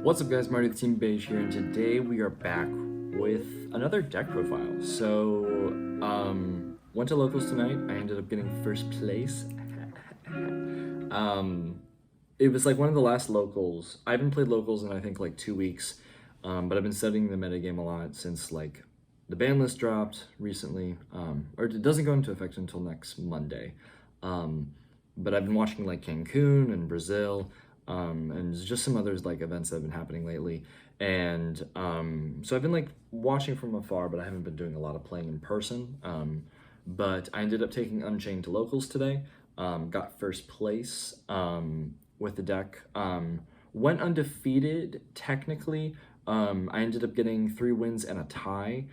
What's up guys, Marty the Team Beige here, and today we are back with another deck profile. Went to locals tonight. I ended up getting first place. It was like one of the last locals. I haven't played locals in I think like 2 weeks, but I've been studying the metagame a lot since like the ban list dropped recently, or it doesn't go into effect until next Monday. But I've been watching like Cancun and Brazil, and just some others like events that have been happening lately. And so I've been like watching from afar, but I haven't been doing a lot of playing in person. But I ended up taking Unchained to locals today. Got first place with the deck. Went undefeated technically. I ended up getting 3 wins and a tie.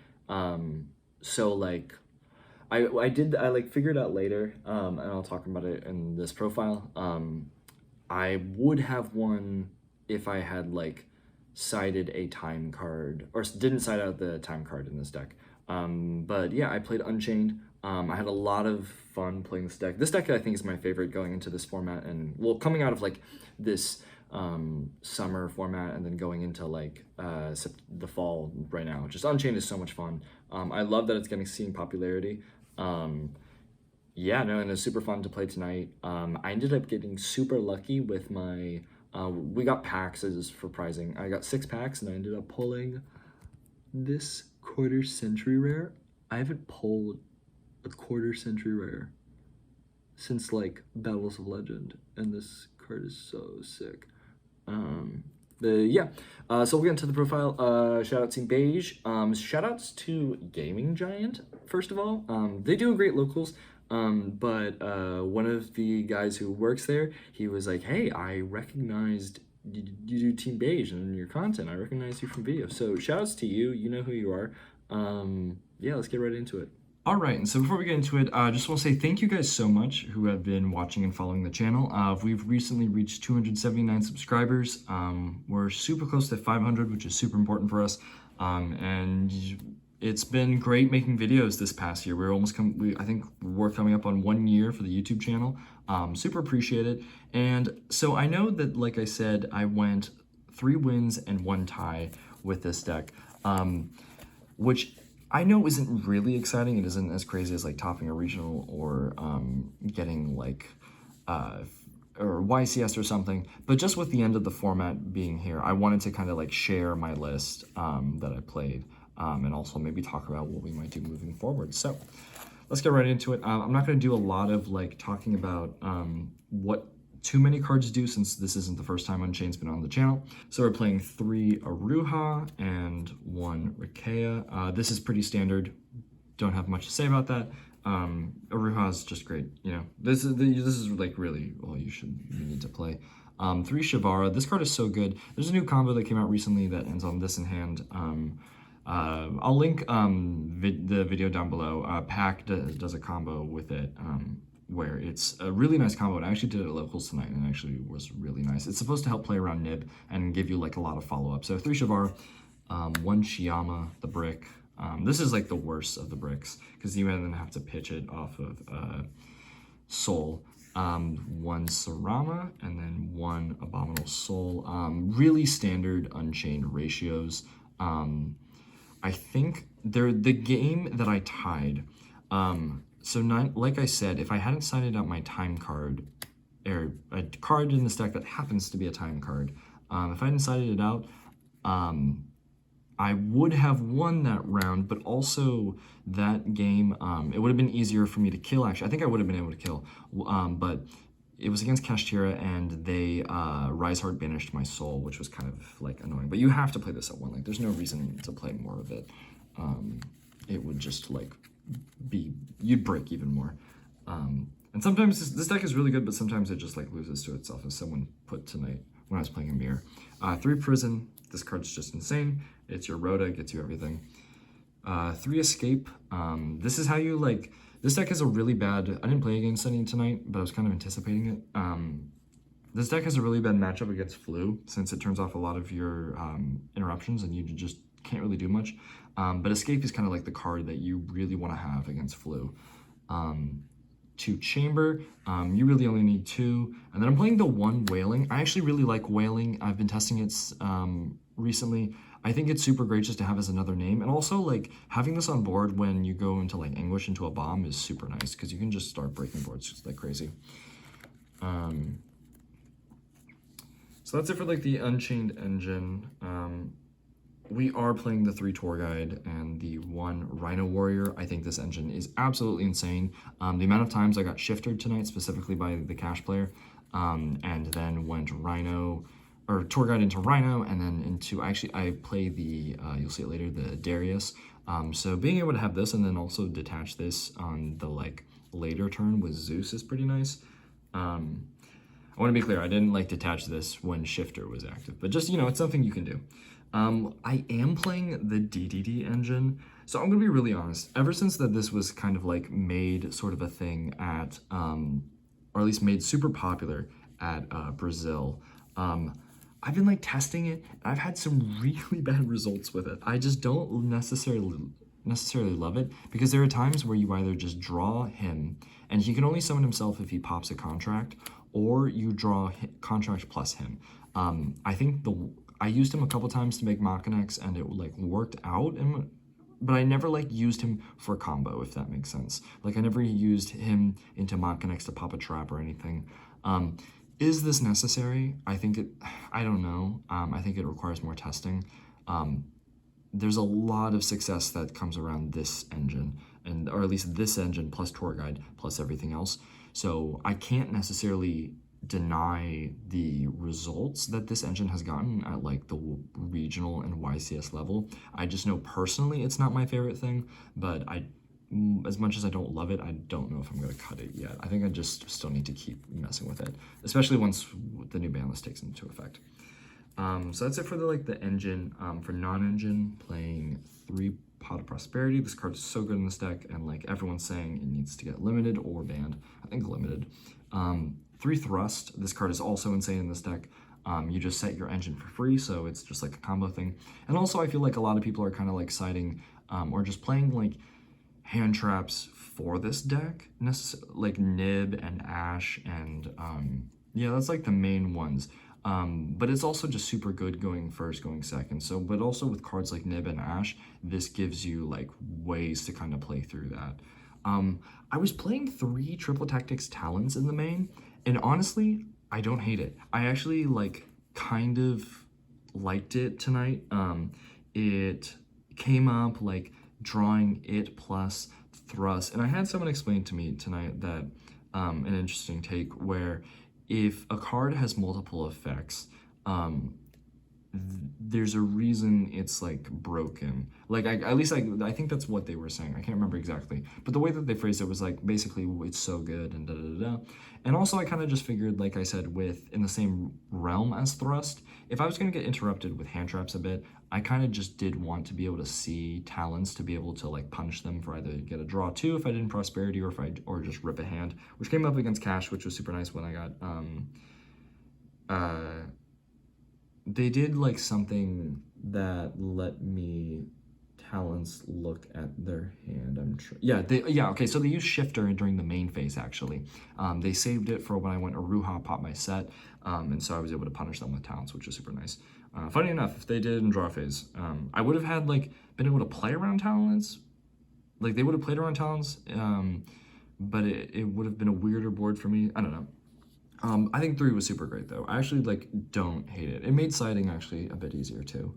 So like I like figured out later, and I'll talk about it in this profile. I would have won if I had like sided a time card, or didn't side out the time card in this deck. But yeah, I played Unchained. I had a lot of fun playing this deck. This deck I think is my favorite going into this format, and well, coming out of like this summer format and then going into like the fall right now. Just Unchained is so much fun. I love that it's seeing popularity. Yeah, no, and it's super fun to play tonight. I ended up getting super lucky with my, we got packs as for prizing. I got 6 packs and I ended up pulling this quarter century rare. I haven't pulled a quarter century rare since like Battles of Legend, and this card is so sick. So we'll get into the profile. Shout out Team Beige. Shout outs to Gaming Giant, first of all. They do a great locals. But one of the guys who works there, he was like, hey, I recognized you do Team Beige and your content. I recognize you from video. So shout outs to you. You know who you are. Yeah, let's get right into it. All right, and so before we get into it, I just want to say thank you guys so much who have been watching and following the channel. We've recently reached 279 subscribers. We're super close to 500, which is super important for us. And it's been great making videos this past year. We're almost I think we're coming up on 1 year for the YouTube channel. Super appreciate it. And so I know that, like I said, I went 3 wins and 1 tie with this deck, which I know isn't really exciting. It isn't as crazy as like topping a regional or getting like or YCS or something. But just with the end of the format being here, I wanted to kind of like share my list that I played, and also maybe talk about what we might do moving forward. So let's get right into it. I'm not going to do a lot of like talking about what too many cards do, since this isn't the first time Unchained's been on the channel. So we're playing 3 Aruha and 1 Rikea. This is pretty standard. Don't have much to say about that. Aruha is just great. You know, this is like really all you need to play. 3 Shivara. This card is so good. There's a new combo that came out recently that ends on this in hand. I'll link the video down below. Pack does a combo with it, where it's a really nice combo, and I actually did it at locals tonight, and it actually was really nice. It's supposed to help play around Nib and give you like a lot of follow-up. So 3 Shivar, 1 Shiyama, the brick. This is like the worst of the bricks, because you then have to pitch it off of Soul. 1 Sarama, and then 1 Abominable Soul. Really standard Unchained ratios. I think they're the game that I tied. So like I said, if I hadn't sided out my time card, or a card in this deck that happens to be a time card, if I hadn't sided it out, I would have won that round, but also that game, it would have been easier for me to kill, actually. I think I would have been able to kill, but it was against Kashtira, and they Rise Heart banished my soul, which was kind of like annoying. But you have to play this at 1. Like, there's no reason to play more of it. It would just like you'd break even more. And sometimes this deck is really good, but sometimes it just like loses to itself, as someone put tonight when I was playing a mirror. 3 Prison. This card's just insane. It's your Rhoda, gets you everything. 3 Escape. This is how you like. This deck has a really bad. I didn't play against any tonight, but I was kind of anticipating it. This deck has a really bad matchup against Flu, since it turns off a lot of your interruptions, and you just can't really do much. But Escape is kind of like the card that you really want to have against Flu. 2 chamber. You really only need 2. And then I'm playing the 1 whaling. I actually really like whaling. I've been testing it recently. I think it's super great just to have as another name. And also, like, having this on board when you go into, like, Anguish into a bomb is super nice because you can just start breaking boards just like crazy. So that's it for, like, the Unchained engine. We are playing the 3 tour guide and the 1 Rhino Warrior. I think this engine is absolutely insane. The amount of times I got shifted tonight, specifically by the cash player, and then went Rhino, or tour guide into Rhino, and then into, actually, I play the, you'll see it later, the Darius. So being able to have this and then also detach this on the, like, later turn with Zeus is pretty nice. I want to be clear, I didn't, like, detach this when Shifter was active, but just, you know, it's something you can do. I am playing the DDD engine, so I'm gonna be really honest. Ever since that this was kind of like made sort of a thing at, or at least made super popular at Brazil, I've been like testing it, and I've had some really bad results with it. I just don't necessarily love it, because there are times where you either just draw him, and he can only summon himself if he pops a contract, or you draw contract plus him. I think I used him a couple times to make Machinex, and it like worked out, but I never like used him for combo, if that makes sense. Like I never used him into Machinex to pop a trap or anything. Is this necessary? I don't know. I think it requires more testing. There's a lot of success that comes around this engine, or at least this engine plus tour guide plus everything else. So I can't necessarily deny the results that this engine has gotten at like the regional and YCS level. I just know personally it's not my favorite thing, but as much as I don't love it, I don't know if I'm going to cut it yet. I think I just still need to keep messing with it, especially once the new ban list takes into effect. So that's it for the engine. For non-engine, playing 3 Pot of Prosperity. This card is so good in this deck, and like everyone's saying, it needs to get limited or banned. I think limited. 3 Thrust. This card is also insane in this deck. You just set your engine for free, so it's just like a combo thing. And also, I feel like a lot of people are kind of like citing or just playing like hand traps for this deck, like Nib and Ash, and yeah, that's like the main ones. But it's also just super good going first, going second. So, but also with cards like Nib and Ash, this gives you like ways to kind of play through that. I was playing 3 Triple Tactics Talons in the main, and honestly, I don't hate it. I actually like kind of liked it tonight. It came up like drawing it plus thrust, and I had someone explain to me tonight that an interesting take where if a card has multiple effects, there's a reason it's like broken. Like at least I think that's what they were saying. I can't remember exactly, but the way that they phrased it was like basically it's so good and da da da. And also I kind of just figured, like I said, in the same realm as Thrust, if I was going to get interrupted with hand traps a bit, I kind of just did want to be able to see Talons to be able to like punish them for either get a draw 2 if I did in Prosperity, or just rip a hand, which came up against Cash, which was super nice when I got they did like something that let me Talons look at their hand. I'm sure. Yeah, okay, so they used Shifter during the main phase, actually. They saved it for when I went Aruha, pop my set, and so I was able to punish them with Talons, which was super nice. Funny enough, if they did in draw phase, I would have had like been able to play around Talons. Like they would have played around Talons, but it would have been a weirder board for me. I don't know. I think 3 was super great though. I actually like don't hate it. It made siding actually a bit easier too.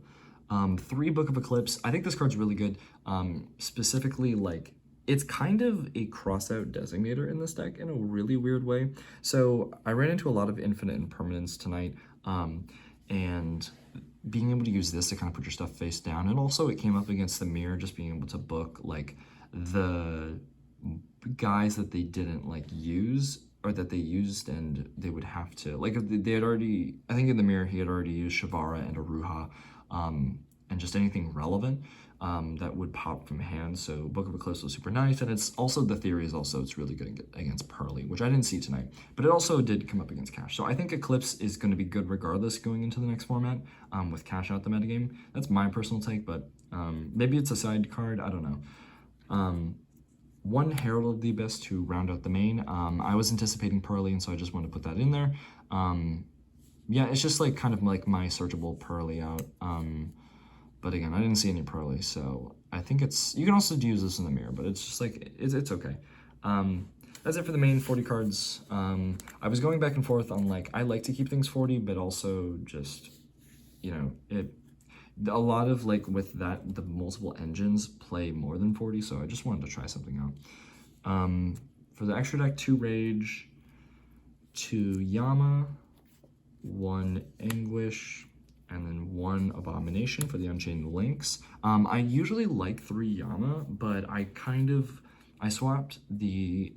3 Book of Eclipse. I think this card's really good. Specifically, like it's kind of a crossout designator in this deck in a really weird way. So I ran into a lot of infinite impermanence tonight, and being able to use this to kind of put your stuff face down, and also it came up against the mirror, just being able to book like the guys that they didn't like use, or that they used and they would have to, like they had already, I think in the mirror he had already used Shavara and Aruha, and just anything relevant that would pop from hand. So Book of Eclipse was super nice, and it's also, the theory is also it's really good against Pearly, which I didn't see tonight, but it also did come up against Cash. So I think Eclipse is going to be good regardless going into the next format, with Cash out the metagame. That's my personal take, but maybe it's a side card, I don't know. one Herald of the Abyss to round out the main. I was anticipating Pearly, and so I just wanted to put that in there. Yeah, it's just like kind of like my searchable Pearly out. But again, I didn't see any Pearly, so I think it's, you can also use this in the mirror, but it's just like, it's okay. That's it for the main 40 cards. I was going back and forth on like, I like to keep things 40, but also just, you know, a lot of like with that, the multiple engines play more than 40, so I just wanted to try something out. For the extra deck, 2 Rage, 2 Yama, 1 Anguish, and then 1 Abomination for the Unchained links. I usually like 3 Yama, but I swapped the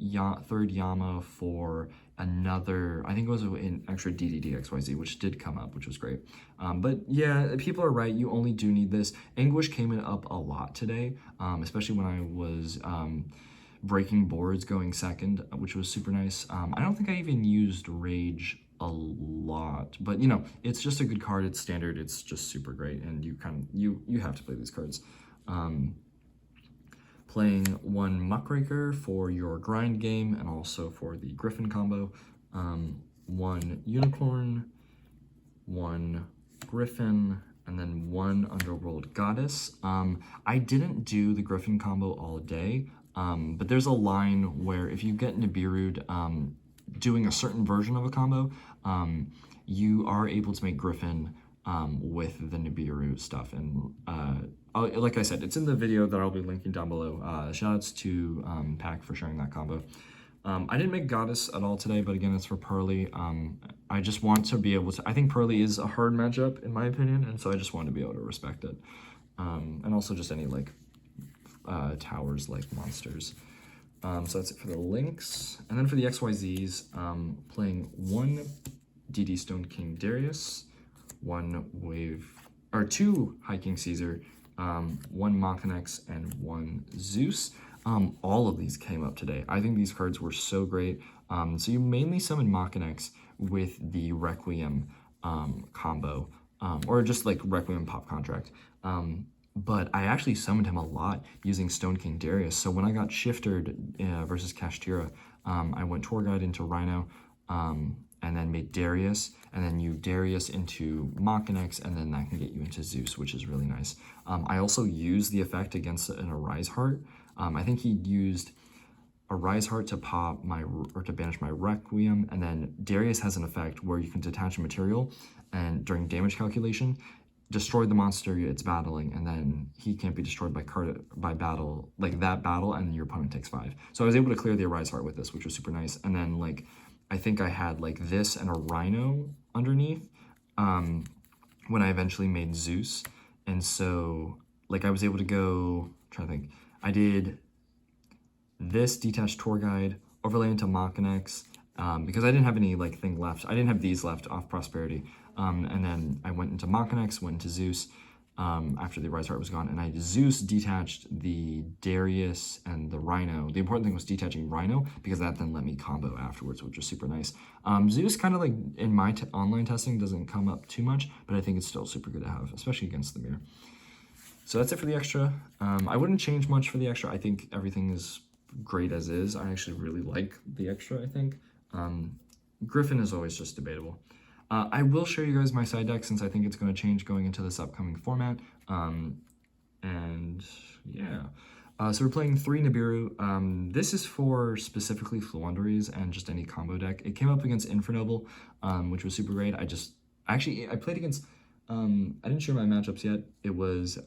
third Yama for another, I think it was an extra DDDXYZ, which did come up, which was great. But yeah, people are right, you only do need this. Anguish came in up a lot today, especially when I was breaking boards going second, which was super nice. I don't think I even used Rage a lot, but you know, it's just a good card. It's standard. It's just super great, and you have to play these cards. Playing 1 Muckraker for your grind game, and also for the Griffin combo. 1 Unicorn, 1 Griffin, and then 1 Underworld Goddess. I didn't do the Griffin combo all day, but there's a line where if you get Nibiru'd doing a certain version of a combo, you are able to make Griffin with the Nibiru stuff. And like I said, it's in the video that I'll be linking down below. Shoutouts to Pack for sharing that combo. I didn't make Goddess at all today, but again, it's for Pearly. I just want to be able to, I think Pearly is a hard matchup in my opinion, and so I just want to be able to respect it. And also just any like towers like monsters. So that's it for the links. And then for the XYZs, playing 1 DD Stone King Darius, 2 High King Caesar, 1 Machinex, and 1 Zeus. All of these came up today. I think these cards were so great. So you mainly summon Machinex with the Requiem combo, or just like Requiem Pop Contract. But I actually summoned him a lot using Stone King Darius. So when I got shifted versus Kashtira, I went Tour Guide into Rhino, and then made Darius, and then you Darius into Machinex, and then that can get you into Zeus, which is really nice. I also used the effect against an Arise Heart. I think he used Arise Heart to pop or to banish my Requiem, and then Darius has an effect where you can detach a material, and during damage calculation, destroy the monster it's battling, and then he can't be destroyed by battle, like that battle, and then your opponent takes 5. So I was able to clear the Arise Heart with this, which was super nice. And then like, I think I had like this and a Rhino underneath when I eventually made Zeus. And so like I was able to go, trying to think, I did this detached Tour Guide, overlay into Machinex, because I didn't have any like thing left. I didn't have these left off Prosperity. And then I went into Machinex, went into Zeus after the Rise Heart was gone, and I Zeus detached the Darius and the Rhino. The important thing was detaching Rhino, because that then let me combo afterwards, which was super nice. Zeus kind of like in my online testing doesn't come up too much, but I think it's still super good to have, especially against the mirror. So that's it for the extra. I wouldn't change much for the extra. I think everything is great as is. I actually really like the extra, I think. Griffin is always just debatable. I will show you guys my side deck since I think it's going to change going into this upcoming format. And yeah. So we're playing 3 Nibiru. This is for specifically Floowandereeze and just any combo deck. It came up against Infernoble, which was super great. I played against, I didn't share my matchups yet. It was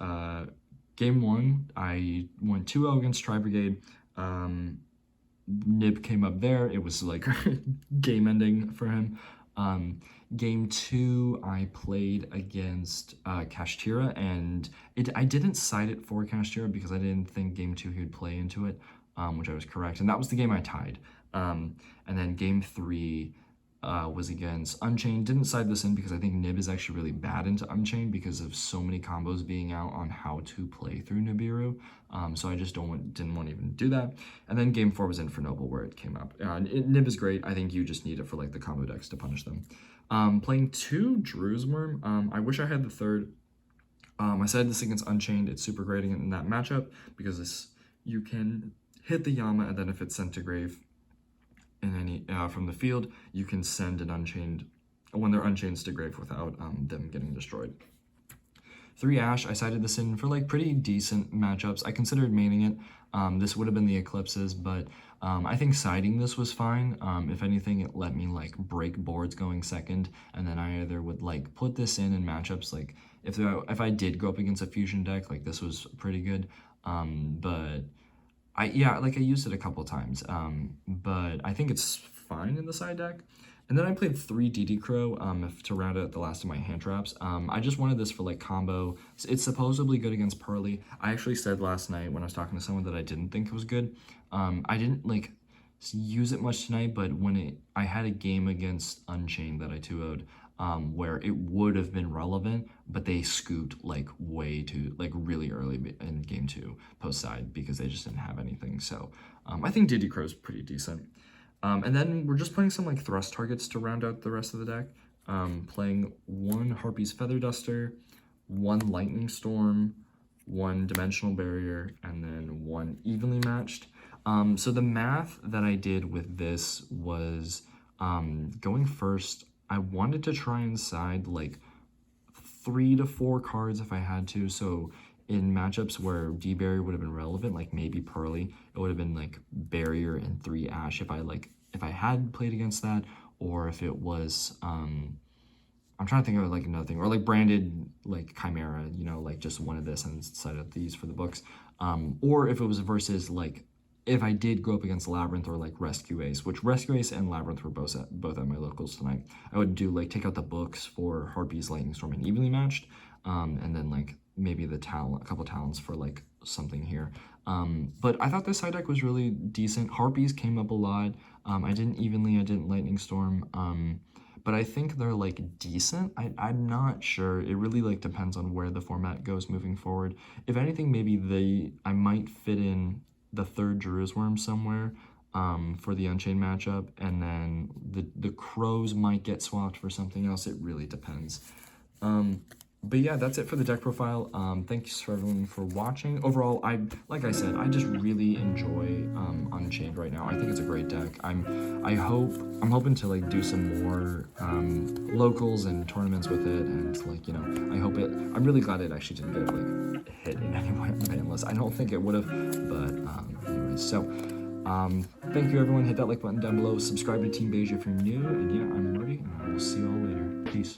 game 1, I went 2-0 against Tri Brigade. Nib came up there. It was like game ending for him. Game 2, I played against Kashtira, and I didn't side it for Kashtira because I didn't think game 2 he would play into it, which I was correct, and that was the game I tied. And then game 3 was against Unchained. Didn't side this in because I think Nib is actually really bad into Unchained because of so many combos being out on how to play through Nibiru. So I just didn't want to even do that. And then game 4 was Infernoble where it came up. Nib is great. I think you just need it for like the combo decks to punish them. Playing 2 Drew's Worm. I wish I had the third. I said this against Unchained. It's super great in that matchup because you can hit the Yama, and then if it's sent to grave in any from the field, you can send an Unchained when they're Unchained to grave without them getting destroyed. 3 Ash, I sided this in for like pretty decent matchups. I considered maining it. This would have been the Eclipses, but I think siding this was fine. If anything, it let me like break boards going second, and then I either would like put this in matchups like if I did go up against a fusion deck, like this was pretty good. But I used it a couple times. But I think it's fine in the side deck. And then I played 3 DD Crow to round out the last of my hand traps. I just wanted this for like combo. It's supposedly good against Pearly. I actually said last night when I was talking to someone that I didn't think it was good. I didn't like use it much tonight, but when I had a game against Unchained that I 2-0'd, where it would have been relevant, but they scooped like way too, like really early in game 2 post side because they just didn't have anything. So I think DD Crow's pretty decent. And then we're just playing some like thrust targets to round out the rest of the deck. Playing 1 Harpy's Feather Duster, 1 Lightning Storm, 1 Dimensional Barrier, and then 1 Evenly Matched. So the math that I did with this was going first, I wanted to try and side like 3 to 4 cards if I had to. So in matchups where D-Barrier would have been relevant, like maybe Pearly, it would have been like Barrier and 3 Ash if I had played against that, or if it was I'm trying to think of like another thing, or like branded like Chimera, you know, like just one of this and side of these for the books, or if it was versus like if I did go up against Labyrinth or like Rescue Ace, which Rescue Ace and Labyrinth were both at my locals tonight, I would do like take out the books for Harpy's Lightning Storm and Evenly Matched, and then like maybe the talent, a couple talents for like something here. But I thought this side deck was really decent. Harpies came up a lot. I didn't Lightning Storm. But I think they're like decent. I'm not sure. It really like depends on where the format goes moving forward. If anything, maybe I might fit in the 3rd Jerusalem somewhere for the Unchained matchup, and then the Crows might get swapped for something else. It really depends. But yeah, that's it for the deck profile. Thanks for everyone for watching. Overall, like I said, I just really enjoy Unchained right now. I think it's a great deck. I'm hoping to like do some more locals and tournaments with it, and like, you know, I'm really glad it actually didn't get like hit in any way on the ban list. I don't think it would have, but anyways, so thank you everyone. Hit that like button down below. Subscribe to Team Beige if you're new, and yeah, I'm Marty, and I will see you all later. Peace.